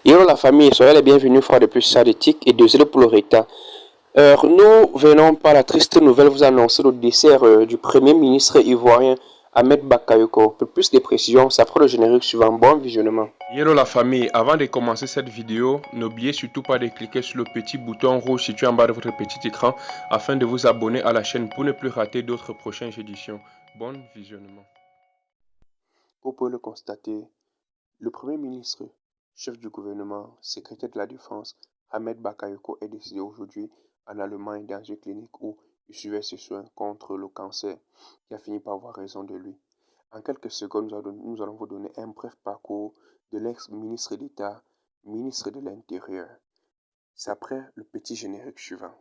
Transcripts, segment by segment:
Hello la famille, soyez les bienvenus une fois de plus sur d'éthique et désolé pour le retard. Nous venons par la triste nouvelle vous annoncer le décès du premier ministre ivoirien Ahmed Bakayoko. Pour plus de précisions, ça prend le générique suivant. Bon visionnement. Hello la famille, avant de commencer cette vidéo, n'oubliez surtout pas de cliquer sur le petit bouton rouge situé en bas de votre petit écran afin de vous abonner à la chaîne pour ne plus rater d'autres prochaines éditions. Bon visionnement. Vous pouvez le constater, le premier ministre, chef du gouvernement, secrétaire de la défense, Ahmed Bakayoko est décédé aujourd'hui en Allemagne dans une clinique où il suivait ses soins contre le cancer qui a fini par avoir raison de lui. En quelques secondes, nous allons vous donner un bref parcours de l'ex-ministre d'État, ministre de l'Intérieur. C'est après le petit générique suivant.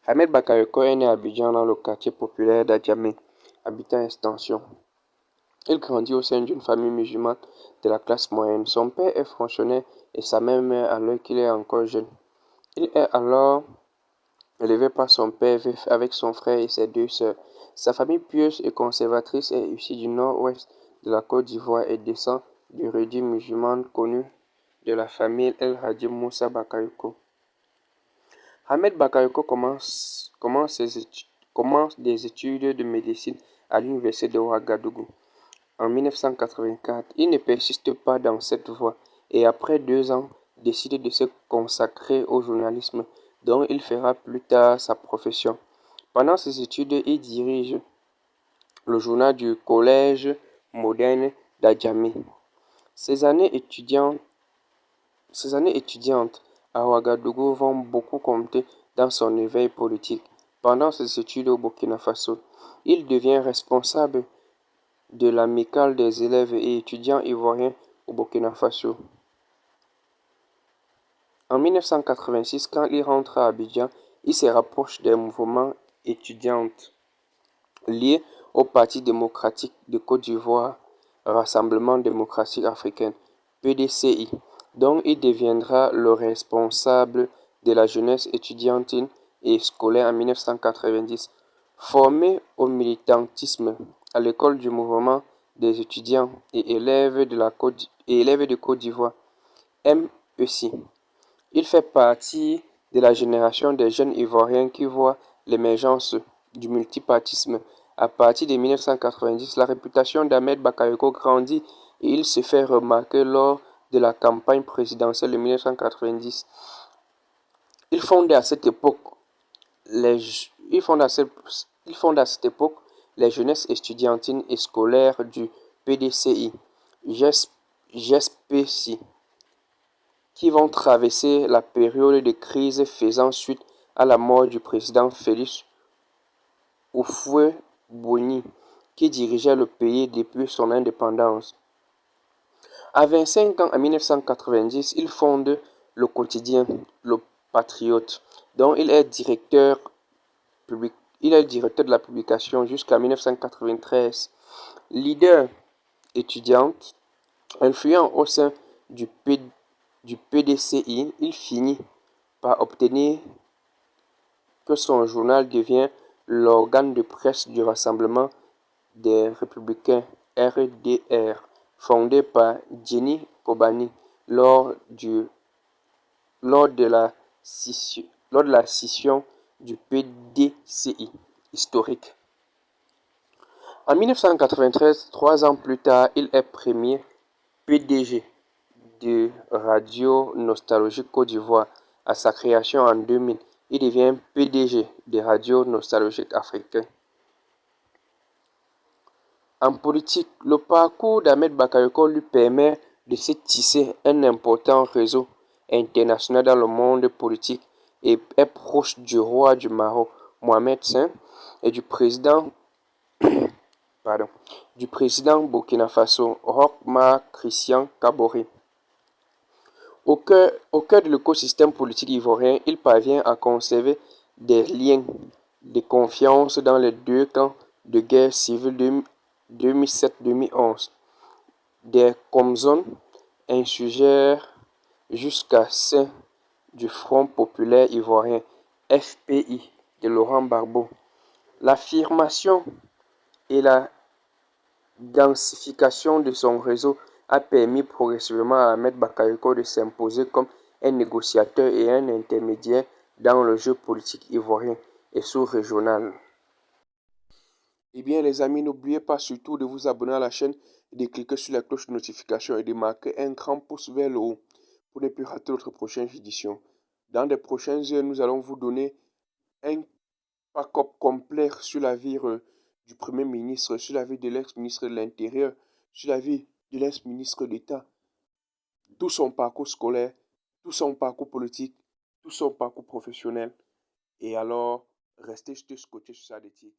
Ahmed Bakayoko est né à Abidjan dans le quartier populaire d'Adjamé, habitant extension. Il grandit au sein d'une famille musulmane de la classe moyenne. Son père est fonctionnaire et sa mère meurt alors qu'il est encore jeune. Il est alors élevé par son père avec son frère et ses deux sœurs. Sa famille pieuse et conservatrice est issue du nord-ouest de la Côte d'Ivoire et descend du érudit musulman connu de la famille El Hadji Moussa Bakayoko. Ahmed Bakayoko commence des études de médecine à l'université de Ouagadougou. En 1984, il ne persiste pas dans cette voie et après 2 ans, décide de se consacrer au journalisme dont il fera plus tard sa profession. Pendant ses études, il dirige le journal du Collège moderne d'Adjamé. Ses années étudiantes à Ouagadougou vont beaucoup compter dans son éveil politique. Pendant ses études au Burkina Faso, il devient responsable de l'amicale des élèves et étudiants ivoiriens au Burkina Faso. En 1986, quand il rentre à Abidjan, il se rapproche des mouvements étudiants liés au Parti démocratique de Côte d'Ivoire, Rassemblement démocratique africain, PDCI, dont il deviendra le responsable de la jeunesse étudiantine et scolaire en 1990. Formé au militantisme à l'école du mouvement des étudiants et élèves de Côte d'Ivoire, MEC. Il fait partie de la génération des jeunes Ivoiriens qui voient l'émergence du multipartisme. À partir de 1990, la réputation d'Ahmed Bakayoko grandit et il se fait remarquer lors de la campagne présidentielle de 1990. Il fonde à cette époque les jeunesses estudiantines et scolaires du PDCI, GESPC, qui vont traverser la période de crise faisant suite à la mort du président Félix Houphouët-Boigny, qui dirigeait le pays depuis son indépendance. À 25 ans, en 1990, il fonde le quotidien Le Patriote, dont il est directeur de la publication jusqu'en 1993. Leader étudiante, influent au sein du PDCI, il finit par obtenir que son journal devient l'organe de presse du Rassemblement des Républicains RDR, fondé par Jenny Kobani lors de la scission du PDCI historique. En 1993, 3 ans plus tard, il est premier PDG de Radio Nostalgique Côte d'Ivoire. À sa création en 2000, il devient PDG de Radio Nostalgique Africain. En politique, le parcours d'Ahmed Bakayoko lui permet de se tisser un important réseau international dans le monde politique et est proche du roi du Maroc, Mohamed V, et du président Burkina Faso, Roch-Marc Christian Kaboré. Au cœur de l'écosystème politique ivoirien, il parvient à conserver des liens de confiance dans les 2 camps de guerre civile de 2007-2011. des Comzones insurgèrent jusqu'à sein du Front populaire ivoirien (FPI) de Laurent Gbagbo. L'affirmation et la densification de son réseau a permis progressivement à Ahmed Bakayoko de s'imposer comme un négociateur et un intermédiaire dans le jeu politique ivoirien et sous-régional. Eh bien les amis, n'oubliez pas surtout de vous abonner à la chaîne, de cliquer sur la cloche de notification et de marquer un grand pouce vers le haut pour ne plus rater notre prochaine édition. Dans les prochaines heures, nous allons vous donner un pack-up complet sur la vie du Premier ministre, sur la vie de l'ex-ministre de l'Intérieur, sur la vie de l'ex-ministre d'État, tout son parcours scolaire, tout son parcours politique, tout son parcours professionnel. Et alors, restez scotché sur sa éthique.